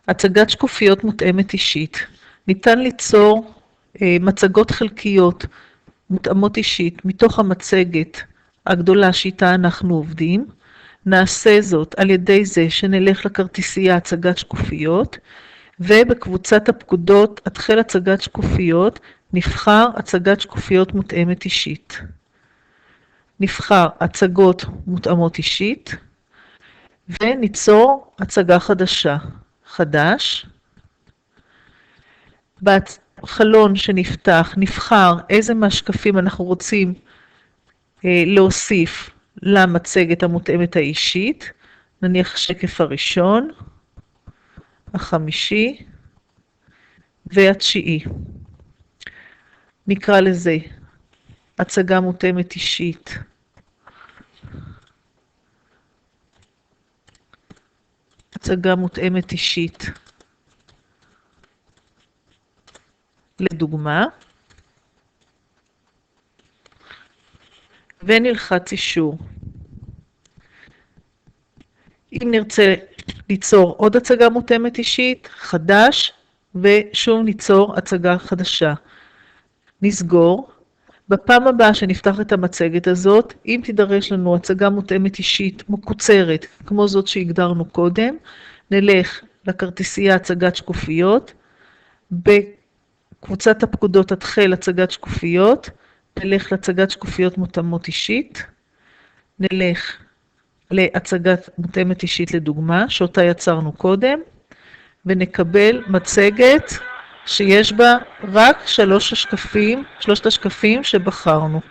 הצגת שקופיות מותאמת אישית. ניתן ליצור מצגות חלקיות מותאמות אישית מתוך המצגת הגדולה שאיתה אנחנו עובדים. נעשה זאת על ידי זה שנלך לכרטיסייה הצגת שקופיות, ובקבוצת הפקודות התחל הצגת שקופיות נבחר הצגת שקופיות מותאמת אישית. נבחר הצגות מותאמות אישית וניצור הצגה חדשה. חדש. בחלון שנפתח נבחר איזה מהשקפים אנחנו רוצים להוסיף למצגת המותאמת האישית. נניח השקף הראשון, החמישי והתשיעי. נקרא לזה הצגה מותאמת אישית. הצגה מותאמת אישית. לדוגמה. ונלחץ אישור. אם נרצה ליצור עוד הצגה מותאמת אישית, חדש, ושוב ניצור הצגה חדשה. נסגור. בפעם הבאה שנפתח את המצגת הזאת, אם תידרש לנו הצגה מותאמת אישית מקוצרת, כמו זאת שהגדרנו קודם, נלך לכרטיסייה הצגת שקופיות, בקבוצת הפקודות התחל הצגת שקופיות, נלך להצגת שקופיות מותאמות אישית, נלך להצגת מותאמת אישית לדוגמה, שאותה יצרנו קודם, ונקבל מצגת שיש בה רק שלושת השקפים שבחרנו.